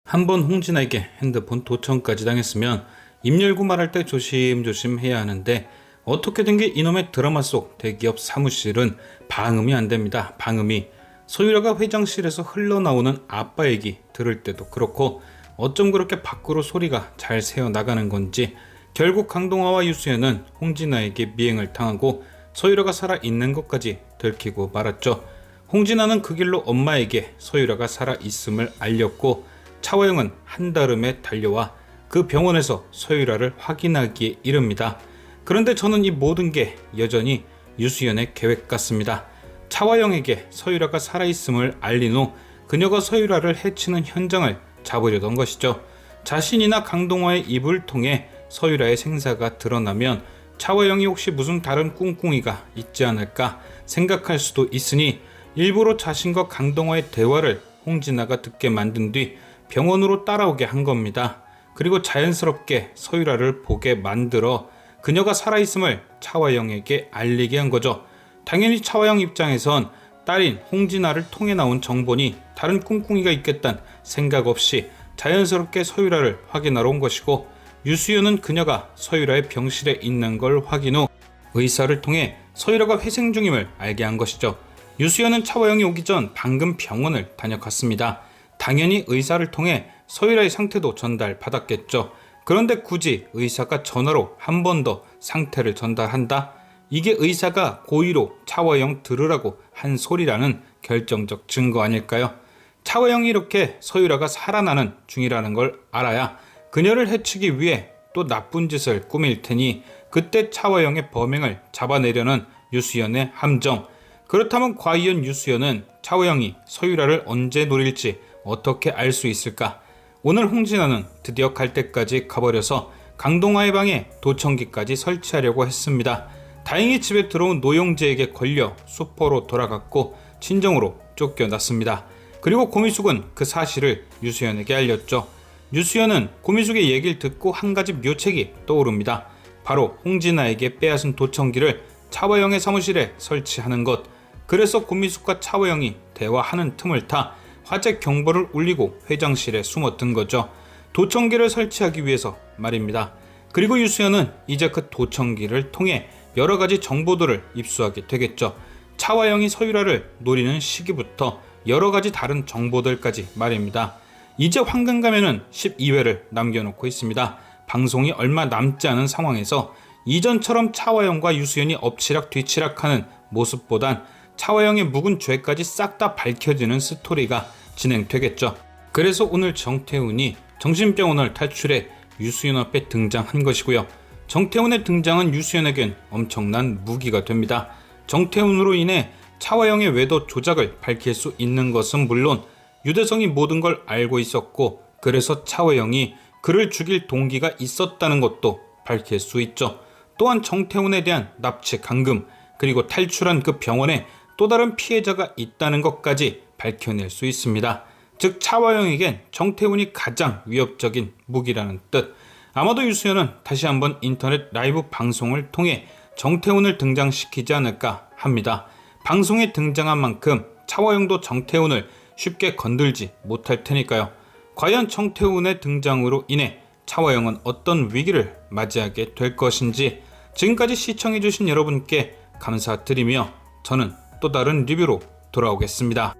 한번 홍진아에게 핸드폰 도청까지 당했으면 입 열고 말할 때 조심조심 해야 하는데 어떻게 된 게 이놈의 드라마 속 대기업 사무실은 방음이 안 됩니다. 방음이. 소유라가 회장실에서 흘러나오는 아빠 얘기 들을 때도 그렇고 어쩜 그렇게 밖으로 소리가 잘 새어나가는 건지 결국 강동화와 유수연은 홍진아에게 미행을 당하고 소유라가 살아있는 것까지 들키고 말았죠. 홍진아는 그 길로 엄마에게 소유라가 살아있음을 알렸고 차화영은 한달음에 달려와 그 병원에서 소유라를 확인하기에 이릅니다. 그런데 저는 이 모든 게 여전히 유수연의 계획 같습니다. 차화영에게 소유라가 살아있음을 알린 후 그녀가 소유라를 해치는 현장을 잡으려던 것이죠. 자신이나 강동화의 입을 통해 소유라의 생사가 드러나면 차화영이 혹시 무슨 다른 꿍꿍이가 있지 않을까 생각할 수도 있으니 일부러 자신과 강동화의 대화를 홍진아가 듣게 만든 뒤 병원으로 따라오게 한 겁니다. 그리고 자연스럽게 소유라를 보게 만들어 그녀가 살아있음을 차화영에게 알리게 한 거죠. 당연히 차화영 입장에선 딸인 홍진아를 통해 나온 정보니 다른 꿍꿍이가 있겠단 생각 없이 자연스럽게 소유라를 확인하러 온 것이고, 유수연은 그녀가 소유라의 병실에 있는 걸 확인 후 의사를 통해 소유라가 회생 중임을 알게 한 것이죠. 유수연은 차화영이 오기 전 방금 병원을 다녀갔습니다. 당연히 의사를 통해 소유라의 상태도 전달받았겠죠. 그런데 굳이 의사가 전화로 한 번 더 상태를 전달한다? 이게 의사가 고의로 차화영 들으라고 한 소리라는 결정적 증거 아닐까요? 차화영이 이렇게 소유라가 살아나는 중이라는 걸 알아야 그녀를 해치기 위해 또 나쁜 짓을 꾸밀 테니 그때 차화영의 범행을 잡아내려는 유수연의 함정. 그렇다면 과연 유수연은 차화영이 소유라를 언제 노릴지 어떻게 알 수 있을까? 오늘 홍진아는 드디어 갈 때까지 가버려서 강동화의 방에 도청기까지 설치하려고 했습니다. 다행히 집에 들어온 노영재에게 걸려 수포로 돌아갔고 친정으로 쫓겨났습니다. 그리고 고미숙은 그 사실을 유수연에게 알렸죠. 유수연은 고미숙의 얘기를 듣고 한 가지 묘책이 떠오릅니다. 바로 홍진아에게 빼앗은 도청기를 차화영의 사무실에 설치하는 것. 그래서 고미숙과 차화영이 대화하는 틈을 타 화재 경보를 울리고 회장실에 숨어든 거죠. 도청기를 설치하기 위해서 말입니다. 그리고 유수연은 이제 그 도청기를 통해 여러 가지 정보들을 입수하게 되겠죠. 차화영이 소유라를 노리는 시기부터 여러 가지 다른 정보들까지 말입니다. 이제 황금 가면은 12회를 남겨놓고 있습니다. 방송이 얼마 남지 않은 상황에서 이전처럼 차화영과 유수연이 엎치락 뒤치락하는 모습보단 차화영의 묵은 죄까지 싹 다 밝혀지는 스토리가 진행되겠죠. 그래서 오늘 정태훈이 정신병원을 탈출해 유수연 앞에 등장한 것이고요. 정태훈의 등장은 유수연에겐 엄청난 무기가 됩니다. 정태훈으로 인해 차화영의 외도 조작을 밝힐 수 있는 것은 물론 유대성이 모든 걸 알고 있었고, 그래서 차화영이 그를 죽일 동기가 있었다는 것도 밝힐 수 있죠. 또한 정태훈에 대한 납치 감금, 그리고 탈출한 그 병원에 또 다른 피해자가 있다는 것까지 밝혀낼 수 있습니다. 즉 차화영에겐 정태훈이 가장 위협적인 무기라는 뜻. 아마도 유수연은 다시 한번 인터넷 라이브 방송을 통해 정태훈을 등장시키지 않을까 합니다. 방송에 등장한 만큼 차화영도 정태훈을 쉽게 건들지 못할 테니까요. 과연 정태훈의 등장으로 인해 차화영은 어떤 위기를 맞이하게 될 것인지 지금까지 시청해주신 여러분께 감사드리며 저는 또 다른 리뷰로 돌아오겠습니다.